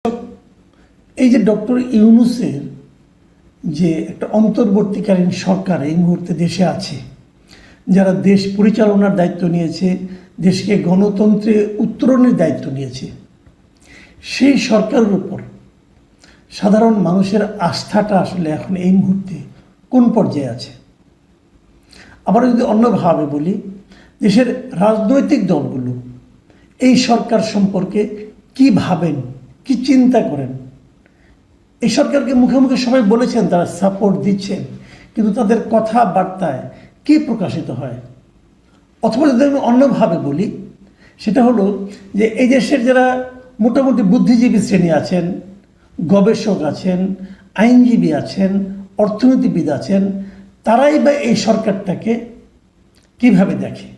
এই যে ডক্টর ইউনূসের যে একটা অন্তর্বর্তীকালীন সরকার এই মুহূর্তে দেশে আছে, যারা দেশ পরিচালনার দায়িত্ব নিয়েছে, দেশকে গণতন্ত্রে উত্তরণের দায়িত্ব নিয়েছে, সেই সরকারের উপর সাধারণ মানুষের আস্থাটা আসলে এখন এই মুহূর্তে কোন পর্যায়ে আছে? আবার যদি অন্যভাবে বলি, দেশের রাজনৈতিক দলগুলো এই সরকার সম্পর্কে কি ভাবেন, কি চিন্তা করেন? এই সরকারকে মুখে মুখে সবাই বলেছেন তারা সাপোর্ট দিচ্ছেন, কিন্তু তাদের কথাবার্তায় কি প্রকাশিত হয়? অথবা যদি আমি অন্যভাবে বলি, সেটা হলো যে এই দেশের যারা মোটামুটি বুদ্ধিজীবী শ্রেণী আছেন, গবেষক আছেন, আইনজীবী আছেন, অর্থনীতিবিদ আছেন, তারাই বা এই সরকারটাকে কিভাবে দেখে?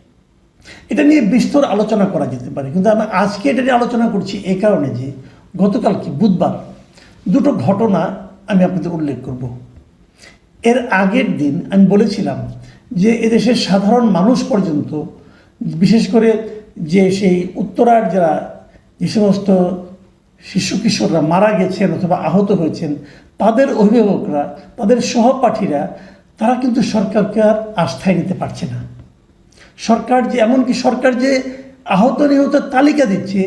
এটা নিয়ে বিস্তর আলোচনা করা যেতে পারে, কিন্তু আমি আজকে এটা নিয়ে আলোচনা করছি এই কারণে যে গতকালকে বুধবার দুটো ঘটনা আমি আপনাদের উল্লেখ করব। এর আগের দিন আমি বলেছিলাম যে এদেশের সাধারণ মানুষ পর্যন্ত, বিশেষ করে যে সেই উত্তরার যারা যে সমস্ত শিশু কিশোররা মারা গেছেন অথবা আহত হয়েছেন, তাদের অভিভাবকরা, তাদের সহপাঠীরা, তারা কিন্তু সরকারকে আর আস্থায় নিতে পারছে না। সরকার যে এমনকি সরকার যে আহত নিহতের তালিকা দিচ্ছে,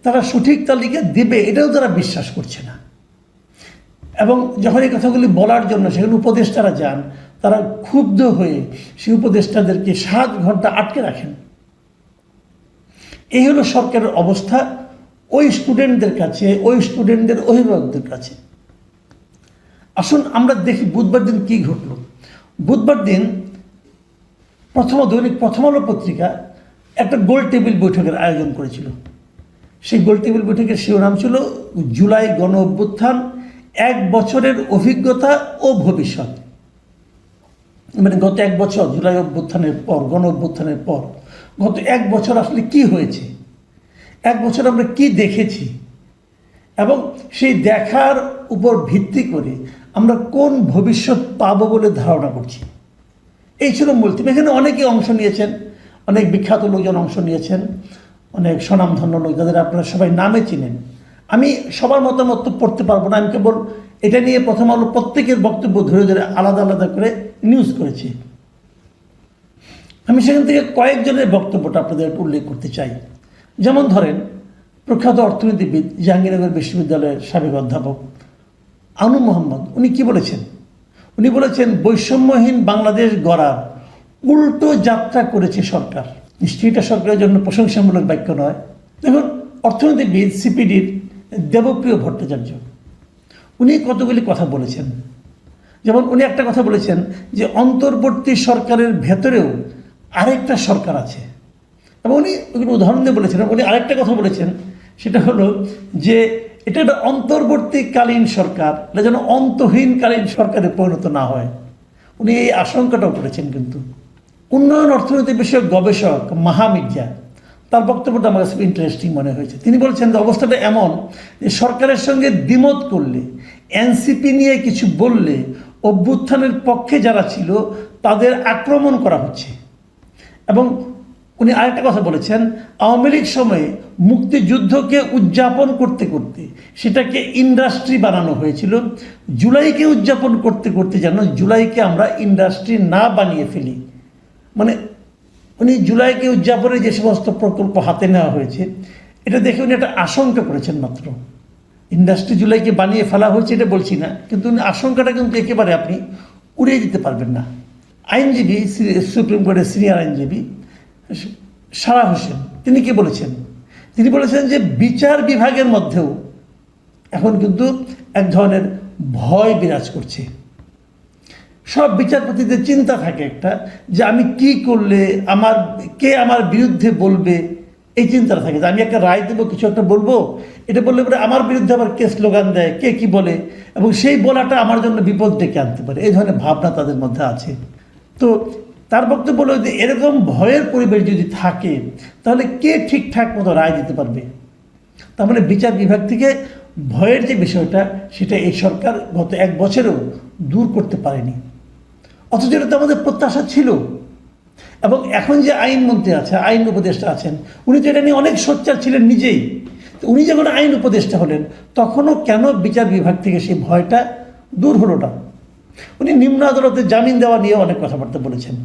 তারা সঠিক তালিকা দেবে এটাও তারা বিশ্বাস করছে না। এবং যখন এই কথাগুলি বলার জন্য সেখানে উপদেষ্টারা যান, তারা ক্ষুব্ধ হয়ে সেই উপদেষ্টাদেরকে 7 ঘন্টা আটকে রাখেন। এই হলো সরকারের অবস্থা ওই স্টুডেন্টদের কাছে, ওই স্টুডেন্টদের অভিভাবকদের কাছে। আসুন আমরা দেখি বুধবার দিন কি ঘটল। বুধবার দিন দৈনিক প্রথম আলো পত্রিকা একটা গোল টেবিল বৈঠকের আয়োজন করেছিল। সেই গোল টেবিল বৈঠকের শিরোনাম ছিল জুলাই গণ অভ্যুত্থান, 1 বছরের অভিজ্ঞতা ও ভবিষ্যৎ। মানে গত 1 বছর জুলাই অভ্যুত্থানের পর, গণ অভ্যুত্থানের পর গত 1 বছর আসলে কি হয়েছে, 1 বছর আমরা কি দেখেছি, এবং সেই দেখার উপর ভিত্তি করে আমরা কোন ভবিষ্যৎ পাবো বলে ধারণা করছি। এই ছিল মূল থিম। এখানে অনেকে অংশ নিয়েছেন, অনেক বিখ্যাত লোকজন অংশ নিয়েছেন, অনেক স্বনামধন্য লোক যাদের আপনারা সবাই নামে চিনেন। আমি সবার মতামত পড়তে পারবো না, আমি কেবল এটা নিয়ে প্রথম আলো প্রত্যেকের বক্তব্য ধরে ধরে আলাদা আলাদা করে নিউজ করেছি। আমি সেখান থেকে কয়েকজনের বক্তব্যটা আপনাদের উল্লেখ করতে চাই। যেমন ধরেন, প্রখ্যাত অর্থনীতিবিদ, জাহাঙ্গীরনগর বিশ্ববিদ্যালয়ের সাবেক অধ্যাপক আনু মোহাম্মদ, উনি কি বলেছেন? উনি বলেছেন বৈষম্যহীন বাংলাদেশ গড়ার উল্টো যাত্রা করেছে সরকার। নিশ্চয়ই এটা সরকারের জন্য প্রশংসামূলক বাক্য নয়। দেখুন, অর্থনীতিবিদ সিপিডির দেবপ্রিয় ভট্টাচার্য উনি কতগুলি কথা বলেছেন। যেমন উনি একটা কথা বলেছেন যে অন্তর্বর্তী সরকারের ভেতরেও আরেকটা সরকার আছে, এবং উনি উদাহরণ দিয়ে বলেছেন। উনি আরেকটা কথা বলেছেন, সেটা হলো যে এটা একটা অন্তর্বর্তীকালীন সরকার, এটা যেন অন্তহীনকালীন সরকারে পরিণত না হয়। উনি এই আশঙ্কাটাও করেছেন। কিন্তু উন্নয়ন অর্থনীতি বিষয়ক গবেষক মাহা মির্জা, তার বক্তব্যটা আমার কাছে ইন্টারেস্টিং মনে হয়েছে। তিনি বলছেন যে অবস্থাটা এমন যে সরকারের সঙ্গে দ্বিমত করলে, এনসিপি নিয়ে কিছু বললে অভ্যুত্থানের পক্ষে যারা ছিল তাদের আক্রমণ করা হচ্ছে। এবং উনি আরেকটা কথা বলেছেন, আওয়ামী লীগ সময়ে মুক্তিযুদ্ধকে উদযাপন করতে করতে সেটাকে ইন্ডাস্ট্রি বানানো হয়েছিল। জুলাইকে উদযাপন করতে করতে যেন জুলাইকে আমরা ইন্ডাস্ট্রি না বানিয়ে ফেলি। মানে উনি জুলাইকে উদযাপনের যে সমস্ত প্রকল্প হাতে নেওয়া হয়েছে, এটা দেখে উনি একটা আশঙ্কা করেছেন মাত্র। ইন্ডাস্ট্রি জুলাইকে বানিয়ে ফেলা হয়েছে এটা বলছি না, কিন্তু উনি আশঙ্কাটা কিন্তু একেবারে আপনি উড়িয়ে দিতে পারবেন না। আইনজীবী, সুপ্রিম কোর্টের সিনিয়র আইনজীবী সারা হোসেন, তিনি কি বলেছেন? তিনি বলেছেন যে বিচার বিভাগের মধ্যেও এখন কিন্তু এক ধরনের ভয় বিরাজ করছে। সব বিচারপতিদের চিন্তা থাকে একটা, যে আমি কি করলে কে আমার বিরুদ্ধে বলবে, এই চিন্তাটা থাকে যে আমি একটা রায় দেবো, কিছু একটা বলবো, এটা বললে পরে আমার বিরুদ্ধে আবার কে স্লোগান দেয়, কে কি বলে, এবং সেই বলাটা আমার জন্য বিপদ ডেকে আনতে পারে। এই ধরনের ভাবনা তাদের মধ্যে আছে। তো তার বক্তব্য হলো যে এরকম ভয়ের পরিবেশ যদি থাকে, তাহলে কে ঠিকঠাক মতো রায় দিতে পারবে? তার মানে বিচার বিভাগ থেকে ভয়ের যে বিষয়টা, সেটা এই সরকার গত 1 বছরেও দূর করতে পারেনি। অথচ এটা তো আমাদের প্রত্যাশা ছিল। এবং এখন যে আইনমন্ত্রী আছে, আইন উপদেষ্টা আছেন, উনি তো এটা নিয়ে অনেক সোচ্চার ছিলেন নিজেই, তো উনি যখন আইন উপদেষ্টা হলেন তখনও কেন বিচার বিভাগ থেকে সেই ভয়টা দূর হলো না? উনি নিম্ন আদালতে জামিন দেওয়া নিয়ে অনেক কথাবার্তা বলেছেন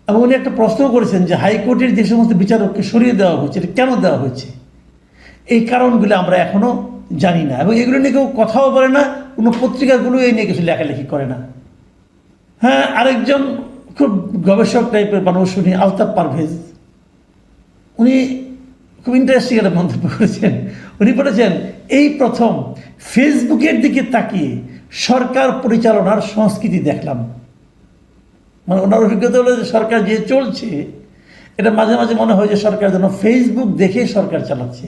এবং উনি একটা প্রশ্ন করেছেন যে হাইকোর্টের যে সমস্ত বিচারককে সরিয়ে দেওয়া হয়েছে এটা কেন দেওয়া হয়েছে, এই কারণগুলো আমরা এখনও জানি না এবং এগুলো নিয়ে কেউ কথাও বলে না, কোনো পত্রিকাগুলো এই নিয়ে কিছু লেখালেখি করে না। হ্যাঁ, আরেকজন খুব গবেষক টাইপের মানুষ উনি আলতাফ পারভেজ, উনি খুব ইন্টারেস্টিং একটা মন্তব্য করেছেন। উনি বলেছেন এই প্রথম ফেসবুকের দিকে তাকিয়ে সরকার পরিচালনার সংস্কৃতি দেখলাম। মানে ওনার অভিজ্ঞতা হলো যে সরকার যে চলছে এটা মাঝে মাঝে মনে হয় যে সরকার যেন ফেসবুক দেখে সরকার চালাচ্ছে,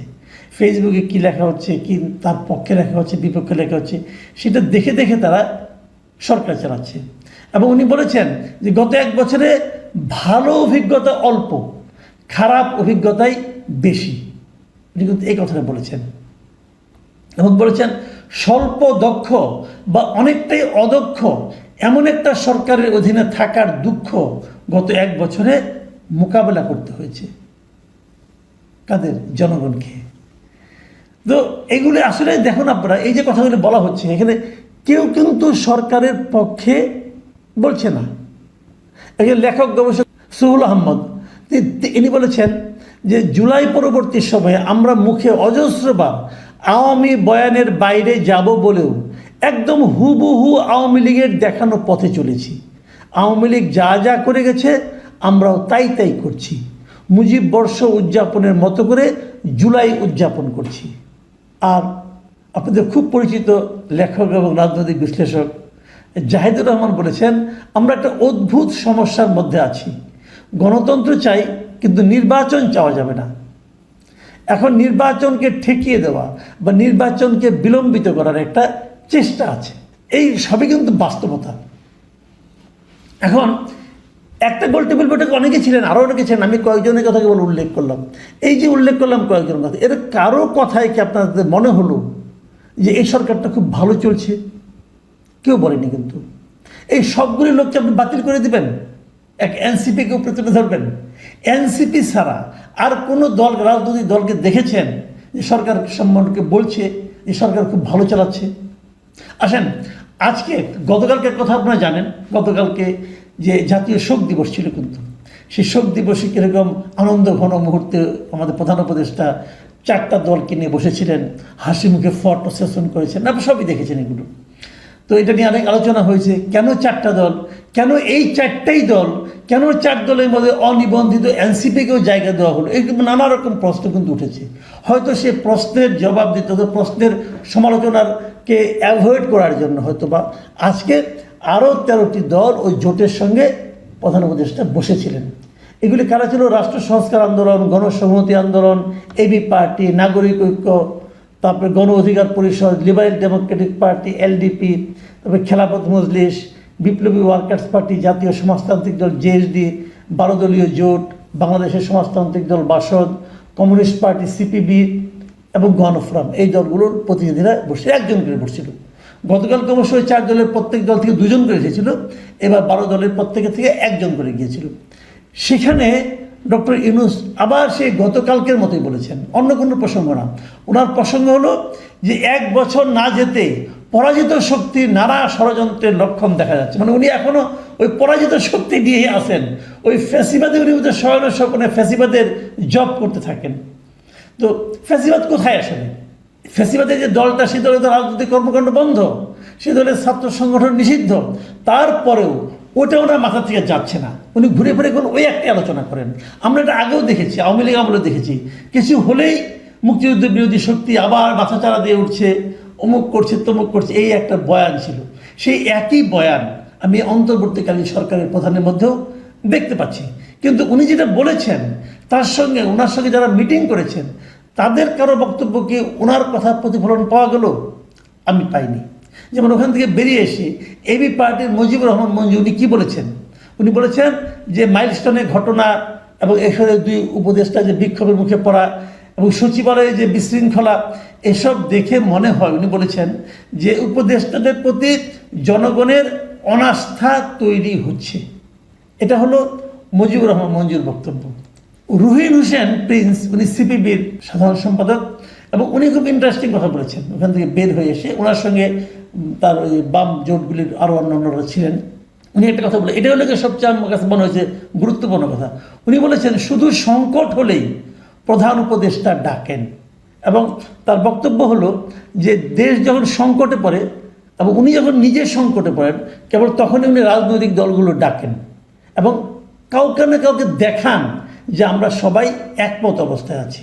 ফেসবুকে কী লেখা হচ্ছে, কি তার পক্ষে লেখা হচ্ছে, বিপক্ষে লেখা হচ্ছে, সেটা দেখে দেখে তারা সরকার চালাচ্ছে। এবং উনি বলেছেন যে গত 1 বছরে ভালো অভিজ্ঞতা অল্প, খারাপ অভিজ্ঞতাই বেশি। উনি কিন্তু এই কথাটা বলেছেন এবং বলেছেন স্বল্প দক্ষ বা অনেকটাই অদক্ষ এমন একটা সরকারের অধীনে থাকার দুঃখ গত 1 বছরে মোকাবেলা করতে হয়েছে। কাদের? জনগণকে। তো এগুলি আসলে দেখুন আপনারা, এই যে কথাগুলি বলা হচ্ছে এখানে কেউ কিন্তু সরকারের পক্ষে বলছে না। একজন লেখক গবেষক সুহুল আহমদ ইনি বলেছেন যে জুলাই পরবর্তী সময়ে আমরা মুখে অজস্রবার আওয়ামী বয়ানের বাইরে যাব বলেও একদম হুবহু আওয়ামী লীগের দেখানো পথে চলেছি। আওয়ামী লীগ যা যা করে গেছে আমরাও তাই তাই করছি। মুজিব বর্ষ উদযাপনের মতো করে জুলাই উদযাপন করছি। আর আপনাদের খুব পরিচিত লেখক এবং রাজনৈতিক বিশ্লেষক জাহিদুর রহমান বলেছেন আমরা একটা অদ্ভুত সমস্যার মধ্যে আছি। গণতন্ত্র চাই কিন্তু নির্বাচন চাওয়া যাবে না। এখন নির্বাচনকে ঠেকিয়ে দেওয়া বা নির্বাচনকে বিলম্বিত করার একটা চেষ্টা আছে। এই সবই কিন্তু বাস্তবতা। এখন একটা গোল টেবিল বৈঠকে অনেকে ছিলেন, আরও অনেকে ছিলেন, আমি কয়েকজনের কথা কেবল উল্লেখ করলাম। এই যে উল্লেখ করলাম কয়েকজনের কথা, এর কারো কথায় কি আপনাদের মনে হলো যে এই সরকারটা খুব ভালো চলছে? কেউ বলেনি। কিন্তু এই সবগুলি লোককে আপনি বাতিল করে দিবেন, এক এনসিপিকে উপরে তুলে ধরবেন। এনসিপি ছাড়া আর কোনো দল, রাজনৈতিক দলকে দেখেছেন যে সরকার সম্মানকে বলছে যে সরকার খুব ভালো চালাচ্ছে? আসেন, আজকে গতকালকের কথা আপনারা জানেন, গতকালকে যে জাতীয় শোক দিবস ছিল, কিন্তু সেই শোক দিবসে কীরকম আনন্দ ঘন মুহূর্তে আমাদের প্রধান উপদেষ্টা 4টা দলকে নিয়ে বসেছিলেন, হাসি মুখে ফটো সেশন করেছেন, আপনারা সবই দেখেছেন এগুলো। তো এটা নিয়ে অনেক আলোচনা হয়েছে, কেন 4টা দল, কেন এই 4টাই দল, কেন 4 দলের মধ্যে অনিবন্ধিত এনসিপিকেও জায়গা দেওয়া হলো, এই নানা রকম প্রশ্ন কিন্তু উঠেছে। হয়তো সে প্রশ্নের জবাব দিতে হতো, প্রশ্নের সমালোচনাকে অ্যাভয়েড করার জন্য হয়তো বা আজকে আরও 13টি দল ওই জোটের সঙ্গে প্রধান উপদেষ্টা বসেছিলেন। এগুলি কারা ছিল? রাষ্ট্র সংস্কার আন্দোলন, গণসংহতি আন্দোলন, এবি পার্টি, নাগরিক ঐক্য, তারপরে গণ অধিকার পরিষদ, লিবারেল ডেমোক্রেটিক পার্টি এলডিপি, তারপরে খেলাফত মজলিস, বিপ্লবী ওয়ার্কার্স পার্টি, জাতীয় সমাজতান্ত্রিক দল জেএসডি, 12 দলীয় জোট, বাংলাদেশের সমাজতান্ত্রিক দল বাসদ, কমিউনিস্ট পার্টি সিপিবি এবং গণফোরাম। এই দলগুলোর প্রতিনিধিরা বসে 1 জন করে বসছিল। গতকালকে অবশ্যই 4 দলের প্রত্যেক দল থেকে 2 জন করে এসেছিল, এবার 12 দলের প্রত্যেকের থেকে 1 জন করে গিয়েছিল। সেখানে ডক্টর ইউনূস আবার সেই গতকালকের মতোই বলেছেন, অন্য কোনো প্রসঙ্গ না। ওনার প্রসঙ্গ হলো যে 1 বছর না যেতে পরাজিত শক্তির নানা ষড়যন্ত্রের লক্ষণ দেখা যাচ্ছে। মানে উনি এখনও ওই পরাজিত শক্তি দিয়েই আসেন, ওই ফ্যাসিবাদের বিরুদ্ধে শয়ন স্বপনে ফ্যাসিবাদের জব করতে থাকেন। তো ফ্যাসিবাদ কোথায় আসলে? ফ্যাসিবাদের যে দলটা, সেই দলের রাজনৈতিক কর্মকাণ্ড বন্ধ, সেই দলের ছাত্র সংগঠন নিষিদ্ধ, তারপরেও ওটা ওনার মাথা থেকে যাচ্ছে না। উনি ঘুরে ফিরে এখন ওই একটি আলোচনা করেন। আমরা এটা আগেও দেখেছি, আওয়ামী লীগ আমলে দেখেছি, কিছু হলেই মুক্তিযুদ্ধ বিরোধী শক্তি আবার মাথা চারা দিয়ে উঠছে, অমুক করছে তমুক করছে, এই একটা বয়ান ছিল। সেই একই বয়ান আমি অন্তর্বর্তীকালীন সরকারের প্রধানের মধ্যেও দেখতে পাচ্ছি। কিন্তু উনি যেটা বলেছেন তার সঙ্গে ওনার সঙ্গে যারা মিটিং করেছেন তাদের কারো বক্তব্য কি ওনার কথা প্রতিফলন পাওয়া গেল? আমি পাইনি। যেমন ওখান থেকে বেরিয়ে এসে এবি পার্টির মুজিবুর রহমান মঞ্জু উনি কী বলেছেন? উনি বলেছেন যে মাইলস্টোনের ঘটনা এবং এখানে 2 উপদেষ্টা যে বিক্ষোভের মুখে পড়া এবং সচিবালয়ে যে বিশৃঙ্খলা, এসব দেখে মনে হয়, উনি বলেছেন যে উপদেষ্টাদের প্রতি জনগণের অনাস্থা তৈরি হচ্ছে। এটা হলো মুজিবুর রহমান মঞ্জুর বক্তব্য। রুহিন হোসেন প্রিন্স, উনি সিপিবির সাধারণ সম্পাদক এবং উনি খুব ইন্টারেস্টিং কথা বলেছেন। ওখান থেকে বের হয়ে এসে ওনার সঙ্গে তার ওই বাম জোটগুলির আরও অন্যান্যরা ছিলেন। উনি একটা কথা বলে, এটা হলে সবচেয়ে আমার কাছে মনে হয়েছে গুরুত্বপূর্ণ কথা। উনি বলেছেন শুধু সংকট হলেই প্রধান উপদেষ্টা ডাকেন, এবং তার বক্তব্য হলো যে দেশ যখন সংকটে পড়ে এবং উনি যখন নিজে সংকটে পড়েন কেবল তখনই উনি রাজনৈতিক দলগুলো ডাকেন এবং কাউকে না কাউকে দেখান যে আমরা সবাই একমত অবস্থায় আছি।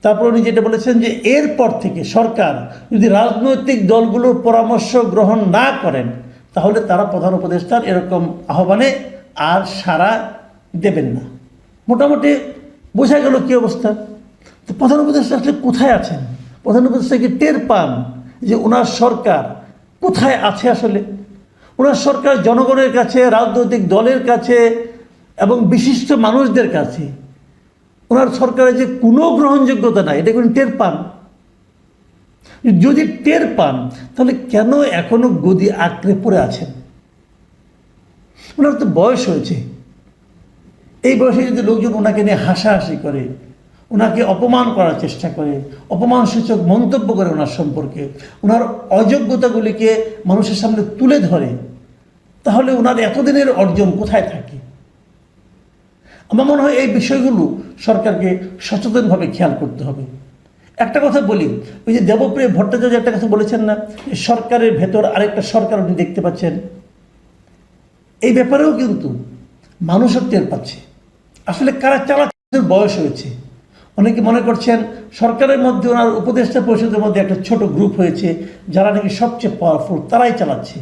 তারপর উনি যেটা বলেছেন যে এরপর থেকে সরকার যদি রাজনৈতিক দলগুলোর পরামর্শ গ্রহণ না করেন তাহলে তারা প্রধান উপদেষ্টার এরকম আহ্বানে আর সাড়া দেবেন না। মোটামুটি বোঝা গেল কী অবস্থা। তো প্রধান উপদেষ্টা আসলে কোথায় আছেন? প্রধান উপদেষ্টা কি টের পান যে ওনার সরকার কোথায় আছে? আসলে ওনার সরকার জনগণের কাছে, রাজনৈতিক দলের কাছে এবং বিশিষ্ট মানুষদের কাছে ওনার সরকারের যে কোনো গ্রহণযোগ্যতা নাই, এটা কোনো টের পান? যদি টের পান তাহলে কেন এখনো গদি আঁকড়ে পড়ে আছেন? ওনার তো বয়স হয়েছে। এই বয়সে যদি লোকজন ওনাকে নিয়ে হাসাহাসি করে, ওনাকে অপমান করার চেষ্টা করে, অপমানসূচক মন্তব্য করে ওনার সম্পর্কে, ওনার অযোগ্যতাগুলিকে মানুষের সামনে তুলে ধরে, তাহলে ওনার এতদিনের অর্জন কোথায় থাকে? আমার মনে হয় এই বিষয়গুলো সরকারকে সচেতনভাবে খেয়াল করতে হবে। একটা কথা বলি, ওই যে দেবপ্রিয় ভট্টাচার্য একটা কথা বলেছেন না, সরকারের ভেতর আরেকটা সরকার আপনি দেখতে পাচ্ছেন, এই ব্যাপারেও কিন্তু মানুষও টের পাচ্ছে আসলে কারা চালাচ্ছে। বয়স হয়েছে, অনেকে মনে করছেন সরকারের মধ্যে ওনার উপদেষ্টা পরিষদের মধ্যে একটা ছোট গ্রুপ হয়েছে যারা নাকি সবচেয়ে পাওয়ারফুল, তারাই চালাচ্ছে।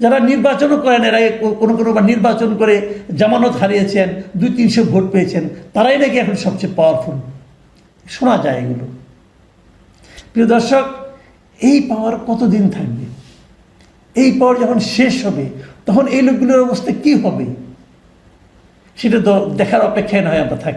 যারা নির্বাচনও করেন, এর আগে কোনো নির্বাচন করে জামানত হারিয়েছেন, 200-300 ভোট পেয়েছেন, তারাই নাকি এখন সবচেয়ে পাওয়ারফুল। শোনা যায় এগুলো। প্রিয় দর্শক, এই পাওয়ার কতদিন থাকবে? এই পাওয়ার যখন শেষ হবে তখন এই লোকগুলোর অবস্থা কি হবে সেটা তো দেখার অপেক্ষায় নয় আমরা থাকি।